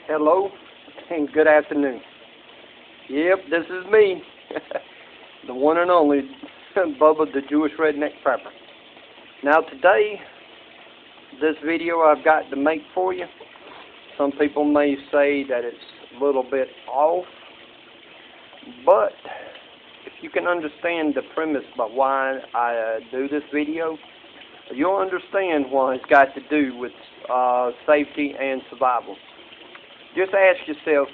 Hello and good afternoon. Yep, this is me, the one and only Bubba the Jewish Redneck Prepper. Now today, this video I've got to make for you, some people may say that it's a little bit off, but if you can understand the premise about why I do this video, you'll understand what it's got to do with safety and survival. Just ask yourself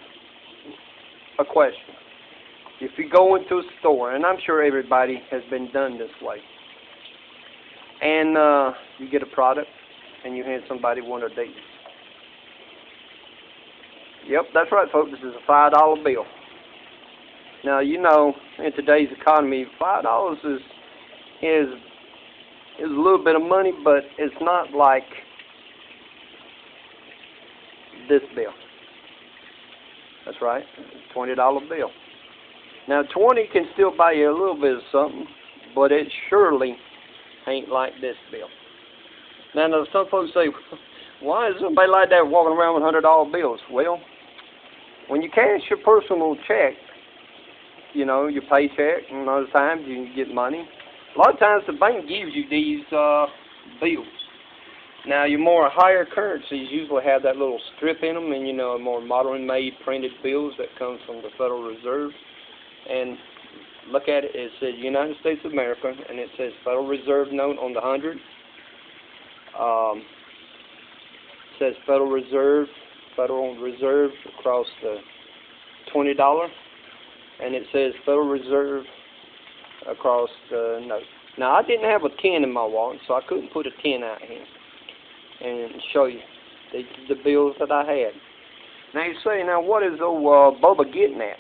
a question. If you go into a store, and I'm sure everybody has been done this way, and you get a product and you hand somebody one of these. Yep, that's right, folks. This is a $5 bill. Now, you know, in today's economy, $5 is a little bit of money, but it's not like this bill. That's right, $20 bill. Now, 20 can still buy you a little bit of something, but it surely ain't like this bill. Now, some folks say, why is somebody like that walking around with $100 bills? Well, when you cash your personal check, you know, your paycheck, and other times you can get money. A lot of times the bank gives you these bills. Now, your more higher currencies usually have that little strip in them, and you know, more modern-made printed bills that come from the Federal Reserve. And look at it, it says United States of America, and it says Federal Reserve note on the 100. It says Federal Reserve across the $20, and it says Federal Reserve across the note. Now, I didn't have a 10 in my wallet, so I couldn't put a 10 out here and show you the bills that I had. Now you say, now what is old Bubba getting at?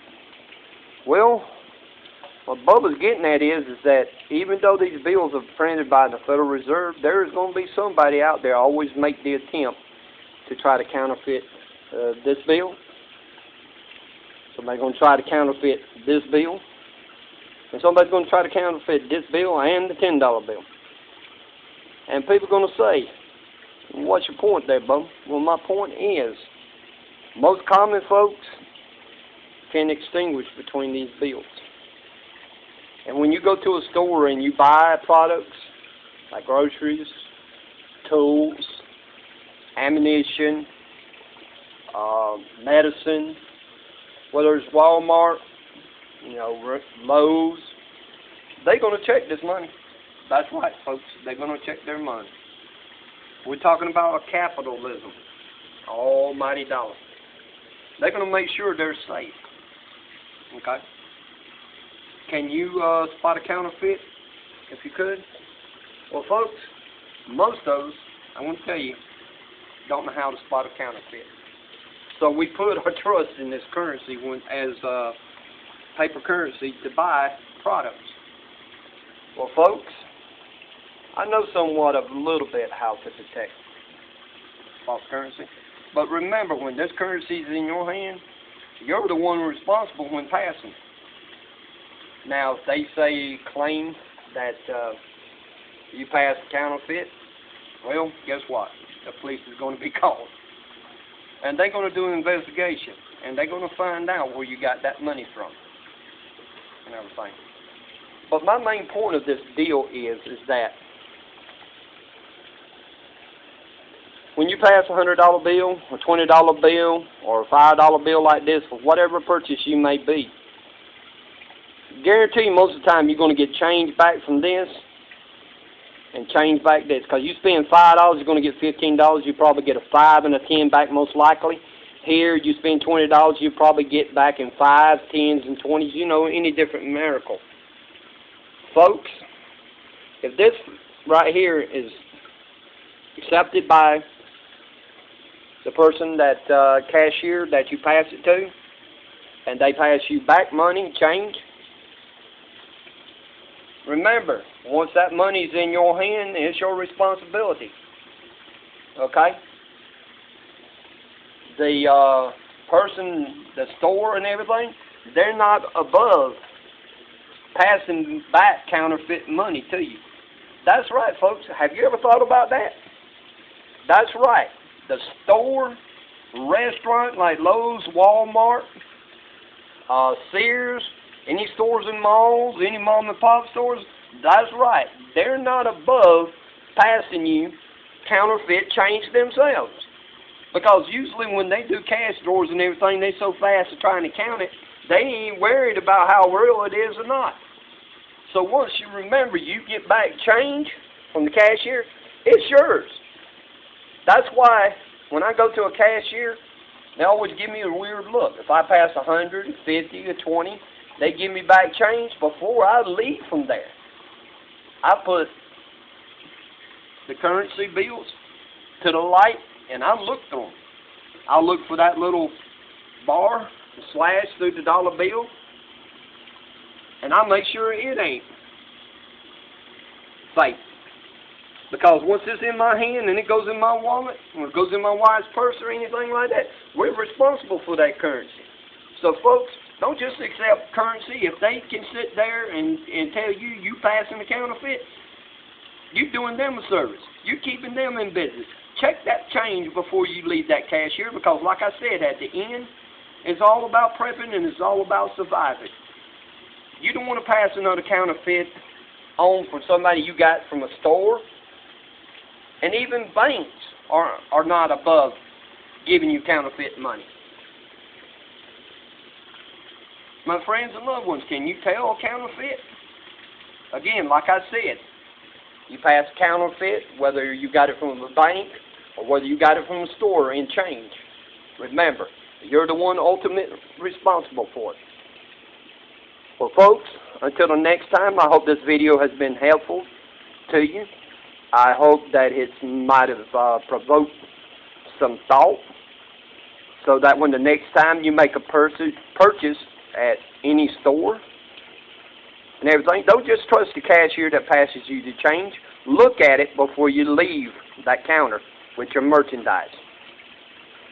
Well, what Bubba's getting at is that even though these bills are printed by the Federal Reserve, there is going to be somebody out there always make the attempt to try to counterfeit this bill. Somebody's going to try to counterfeit this bill. And somebody's going to try to counterfeit this bill and the $10 bill. And people are going to say, what's your point there, Bubba? Well, my point is, most common folks can extinguish between these bills. And when you go to a store and you buy products like groceries, tools, ammunition, medicine, whether it's Walmart, you know, Lowe's, they're going to check this money. That's right, folks. They're going to check their money. We're talking about a capitalism, almighty dollar. They're going to make sure they're safe. Okay? Can you spot a counterfeit, if you could? Well, folks, most of us, I want to tell you, don't know how to spot a counterfeit. So we put our trust in this currency as paper currency to buy products. Well, folks, I know somewhat of a little bit how to detect false currency. But remember, when this currency is in your hand, you're the one responsible when passing. Now, if they claim that you passed a counterfeit, well, guess what? The police is going to be called. And they're going to do an investigation. And they're going to find out where you got that money from. And everything. But my main point of this deal is that when you pass a $100 bill, a $20 bill, or a $5 bill like this, for whatever purchase you may be, guarantee most of the time you're going to get change back from this and change back this. Because you spend $5, you're going to get $15. You probably get a 5 and a 10 back most likely. Here, you spend $20, you probably get back in 5s, 10s, and 20s. You know, any different miracle. Folks, if this right here is accepted by the person that cashier that you pass it to, and they pass you back money, change, remember, once that money's in your hand, it's your responsibility. Okay? The person, the store and everything, they're not above passing back counterfeit money to you. That's right, folks. Have you ever thought about that? That's right. The store restaurant like Lowe's, Walmart, Sears, any stores and malls, any mom and pop stores, that's right. They're not above passing you counterfeit change themselves. Because usually when they do cash drawers and everything, they so fast at trying to count it, they ain't worried about how real it is or not. So once you remember you get back change from the cashier, it's yours. That's why when I go to a cashier, they always give me a weird look. If I pass 100, 50, or 20, they give me back change before I leave from there. I put the currency bills to the light and I look through them. I'll look for that little bar, the slash through the dollar bill, and I'll make sure it ain't fake. Because once it's in my hand and it goes in my wallet, or it goes in my wife's purse or anything like that, we're responsible for that currency. So folks, don't just accept currency. If they can sit there and tell you passing the counterfeit, you're doing them a service. You're keeping them in business. Check that change before you leave that cashier, because like I said, at the end, it's all about prepping and it's all about surviving. You don't want to pass another counterfeit on for somebody you got from a store. And even banks are not above giving you counterfeit money. My friends and loved ones, can you tell a counterfeit? Again, like I said, you pass counterfeit, whether you got it from a bank or whether you got it from a store in change. Remember, you're the one ultimately responsible for it. Well, folks, until the next time, I hope this video has been helpful to you. I hope that it might have provoked some thought, so that when the next time you make a purchase at any store and everything, don't just trust the cashier that passes you the change. Look at it before you leave that counter with your merchandise.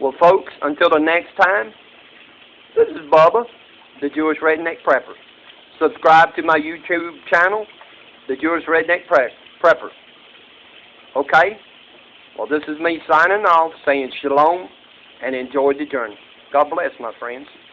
Well, folks, until the next time, this is Bubba, the Jewish Redneck Prepper. Subscribe to my YouTube channel, the Jewish Redneck Prepper. Okay? Well, this is me signing off, saying shalom and enjoy the journey. God bless, my friends.